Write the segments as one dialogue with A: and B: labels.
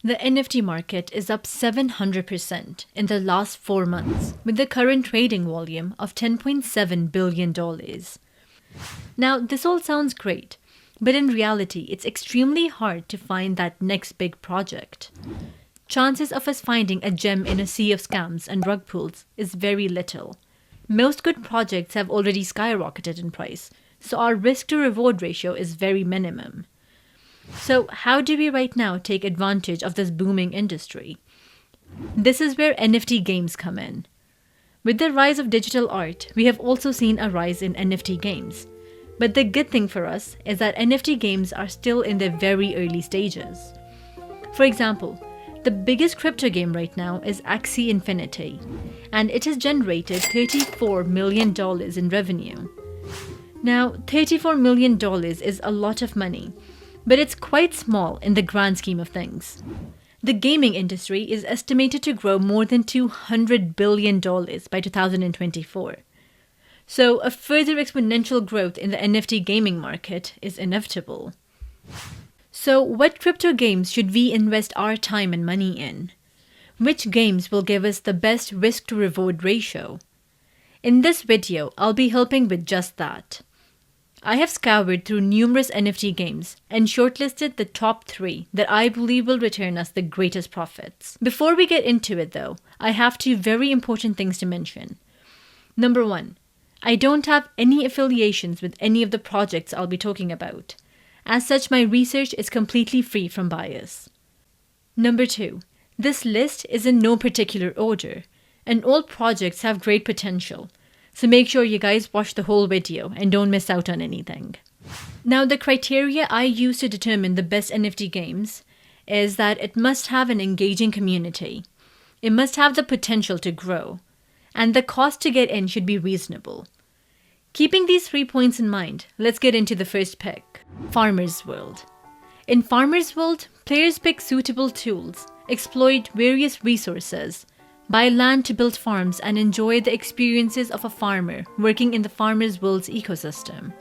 A: The NFT market is up 700% in the last 4 months, with the current trading volume of $10.7 billion. Now, this all sounds great, but in reality, it's extremely hard to find that next big project. Chances of us finding a gem in a sea of scams and rug pulls is very little. Most good projects have already skyrocketed in price, so our risk to reward ratio is very minimum. So how do we right now take advantage of this booming industry? This is where NFT games come in. With the rise of digital art, we have also seen a rise in NFT games. But the good thing for us is that NFT games are still in their very early stages. For example, the biggest crypto game right now is Axie Infinity, and it has generated $34 million in revenue. Now, $34 million is a lot of money, but it's quite small in the grand scheme of things. The gaming industry is estimated to grow more than $200 billion by 2024. So a further exponential growth in the NFT gaming market is inevitable. So what crypto games should we invest our time and money in? Which games will give us the best risk to reward ratio? In this video, I'll be helping with just that. I have scoured through numerous NFT games and shortlisted the top 3 that I believe will return us the greatest profits. Before we get into it though, I have 2 very important things to mention. Number 1, I don't have any affiliations with any of the projects I'll be talking about. As such, my research is completely free from bias. Number 2, this list is in no particular order, and all projects have great potential, so make sure you guys watch the whole video and don't miss out on anything. Now, the criteria I use to determine the best NFT games is that it must have an engaging community, it must have the potential to grow, and the cost to get in should be reasonable. Keeping these 3 points in mind, let's get into the first pick. Farmer's World. In Farmer's World, players pick suitable tools, exploit various resources, buy land to build farms, and enjoy the experiences of a farmer working in the Farmer's World's ecosystem.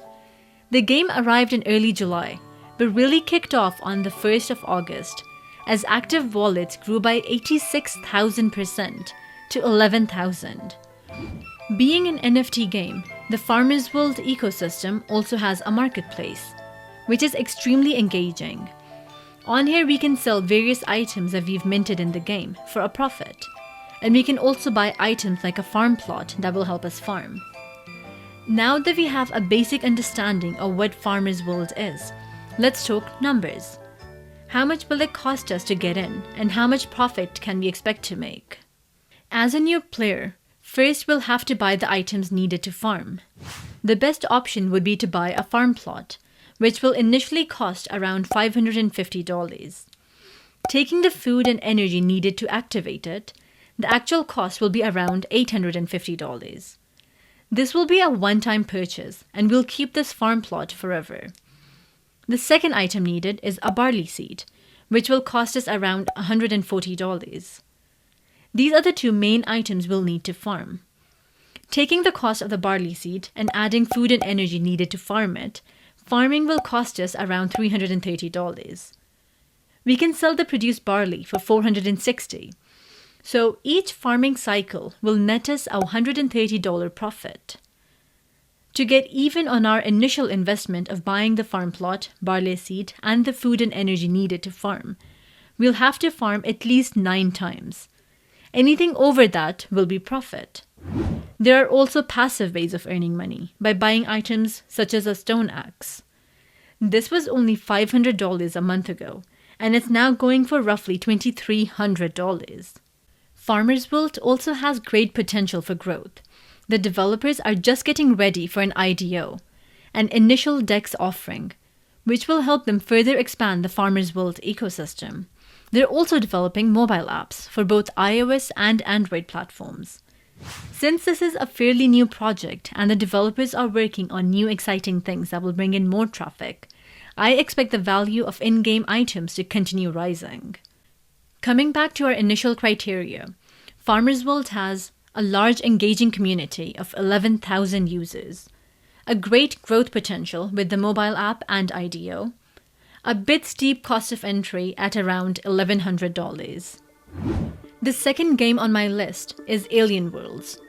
A: The game arrived in early July, but really kicked off on the 1st of August, as active wallets grew by 86,000% to 11,000. Being an NFT game, the Farmer's World ecosystem also has a marketplace, which is extremely engaging. On here we can sell various items that we've minted in the game for a profit, and we can also buy items like a farm plot that will help us farm. Now that we have a basic understanding of what Farmer's World is, let's talk numbers. How much will it cost us to get in, and how much profit can we expect to make? As a new player, first we'll have to buy the items needed to farm. The best option would be to buy a farm plot, which will initially cost around $550. Taking the food and energy needed to activate it, the actual cost will be around $850. This will be a one-time purchase, and we'll keep this farm plot forever. The second item needed is a barley seed, which will cost us around $140. These are the 2 main items we'll need to farm. Taking the cost of the barley seed and adding food and energy needed to farm it, farming will cost us around $330. We can sell the produced barley for $460. So each farming cycle will net us a $130 profit. To get even on our initial investment of buying the farm plot, barley seed, and the food and energy needed to farm, we'll have to farm at least 9 times. Anything over that will be profit. There are also passive ways of earning money by buying items such as a stone axe. This was only $500 a month ago, and it's now going for roughly $2,300. Farmer's World also has great potential for growth. The developers are just getting ready for an IDO, an initial DEX offering, which will help them further expand the Farmer's World ecosystem. They're also developing mobile apps for both iOS and Android platforms. Since this is a fairly new project and the developers are working on new exciting things that will bring in more traffic, I expect the value of in-game items to continue rising. Coming back to our initial criteria, Farmer's World has a large engaging community of 11,000 users, a great growth potential with the mobile app and IDO, a bit steep cost of entry at around $1,100. The second game on my list is Alien Worlds.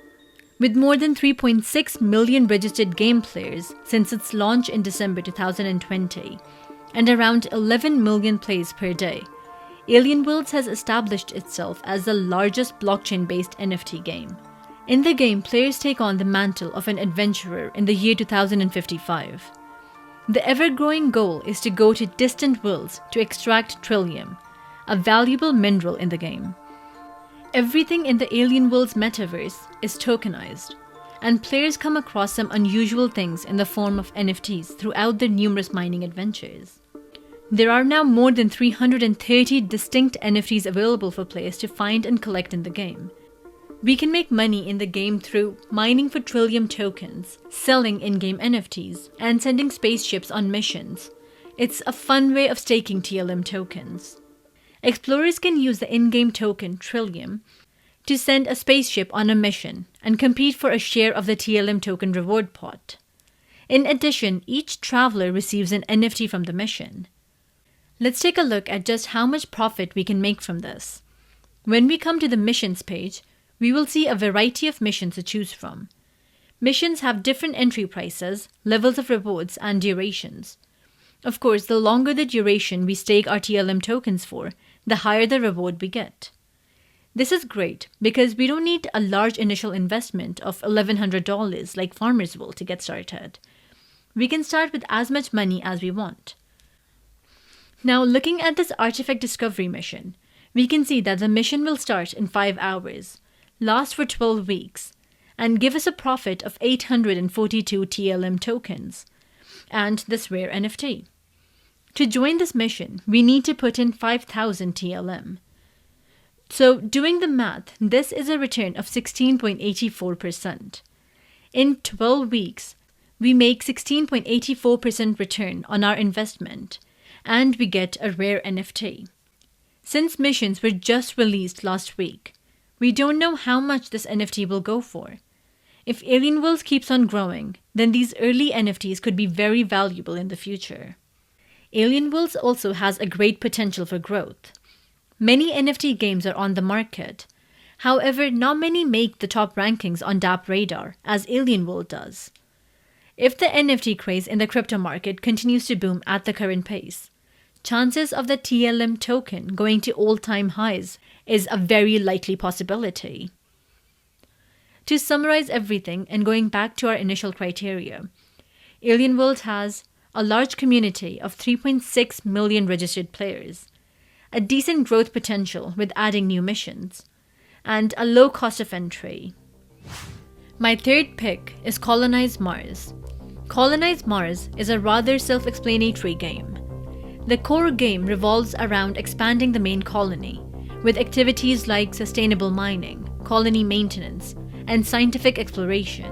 A: With more than 3.6 million registered game players since its launch in December 2020, and around 11 million plays per day, Alien Worlds has established itself as the largest blockchain-based NFT game. In the game, players take on the mantle of an adventurer in the year 2055. The ever-growing goal is to go to distant worlds to extract Trillium, a valuable mineral in the game. Everything in the Alien Worlds metaverse is tokenized, and players come across some unusual things in the form of NFTs throughout their numerous mining adventures. There are now more than 330 distinct NFTs available for players to find and collect in the game. We can make money in the game through mining for Trillium tokens, selling in-game NFTs, and sending spaceships on missions. It's a fun way of staking TLM tokens. Explorers can use the in-game token Trillium to send a spaceship on a mission and compete for a share of the TLM token reward pot. In addition, each traveler receives an NFT from the mission. Let's take a look at just how much profit we can make from this. When we come to the missions page, we will see a variety of missions to choose from. Missions have different entry prices, levels of rewards, and durations. Of course, the longer the duration we stake our TLM tokens for, the higher the reward we get. This is great because we don't need a large initial investment of $1,100 like farmers will to get started. We can start with as much money as we want. Now, looking at this artifact discovery mission, we can see that the mission will start in 5 hours, last for 12 weeks, and give us a profit of 842 TLM tokens, and this rare NFT. To join this mission, we need to put in 5,000 TLM. So, doing the math, this is a return of 16.84%. In 12 weeks, we make 16.84% return on our investment, and we get a rare NFT. Since missions were just released last week, we don't know how much this NFT will go for. If Alien Worlds keeps on growing, then these early NFTs could be very valuable in the future. Alien Worlds also has a great potential for growth. Many NFT games are on the market. However, not many make the top rankings on DApp radar, as Alien World does. If the NFT craze in the crypto market continues to boom at the current pace, chances of the TLM token going to all-time highs is a very likely possibility. To summarize everything and going back to our initial criteria, Alien World has a large community of 3.6 million registered players, a decent growth potential with adding new missions, and a low cost of entry. My third pick is Colonize Mars. Colonize Mars is a rather self-explanatory game. The core game revolves around expanding the main colony, with activities like sustainable mining, colony maintenance, and scientific exploration.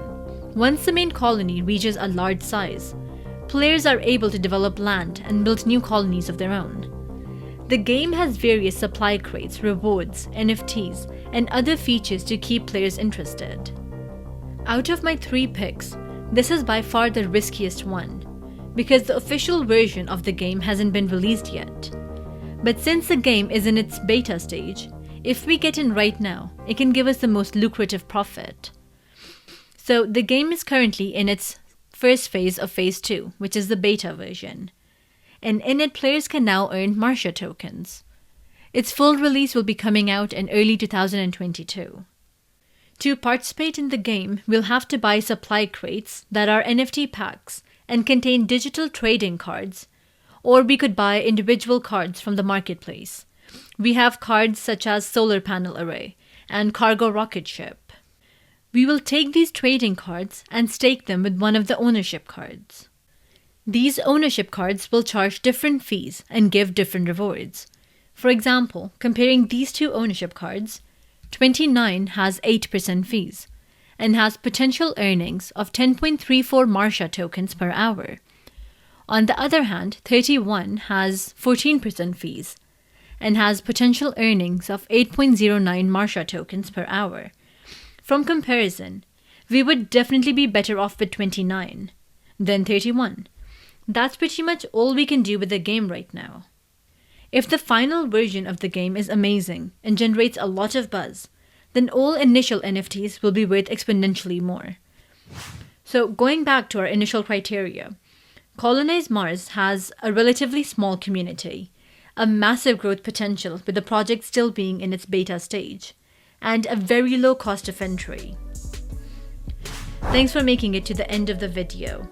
A: Once the main colony reaches a large size, players are able to develop land and build new colonies of their own. The game has various supply crates, rewards, NFTs, and other features to keep players interested. Out of my 3 picks, this is by far the riskiest one, because the official version of the game hasn't been released yet. But since the game is in its beta stage, if we get in right now, it can give us the most lucrative profit. So the game is currently in its first phase of Phase 2, which is the beta version. And in it, players can now earn Marcia tokens. Its full release will be coming out in early 2022. To participate in the game, we'll have to buy supply crates that are NFT packs and contain digital trading cards, or we could buy individual cards from the marketplace. We have cards such as Solar Panel Array and Cargo Rocket Ship. We will take these trading cards and stake them with one of the ownership cards. These ownership cards will charge different fees and give different rewards. For example, comparing these 2 ownership cards, 29 has 8% fees and has potential earnings of 10.34 Marcia tokens per hour. On the other hand, 31 has 14% fees and has potential earnings of 8.09 Marcia tokens per hour. From comparison, we would definitely be better off with 29 than 31, That's pretty much all we can do with the game right now. If the final version of the game is amazing and generates a lot of buzz, then all initial NFTs will be worth exponentially more. So going back to our initial criteria, Colonize Mars has a relatively small community, a massive growth potential with the project still being in its beta stage, and a very low cost of entry. Thanks for making it to the end of the video.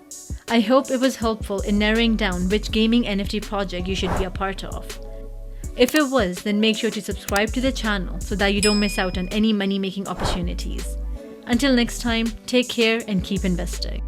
A: I hope it was helpful in narrowing down which gaming NFT project you should be a part of. If it was, then make sure to subscribe to the channel so that you don't miss out on any money-making opportunities. Until next time, take care and keep investing.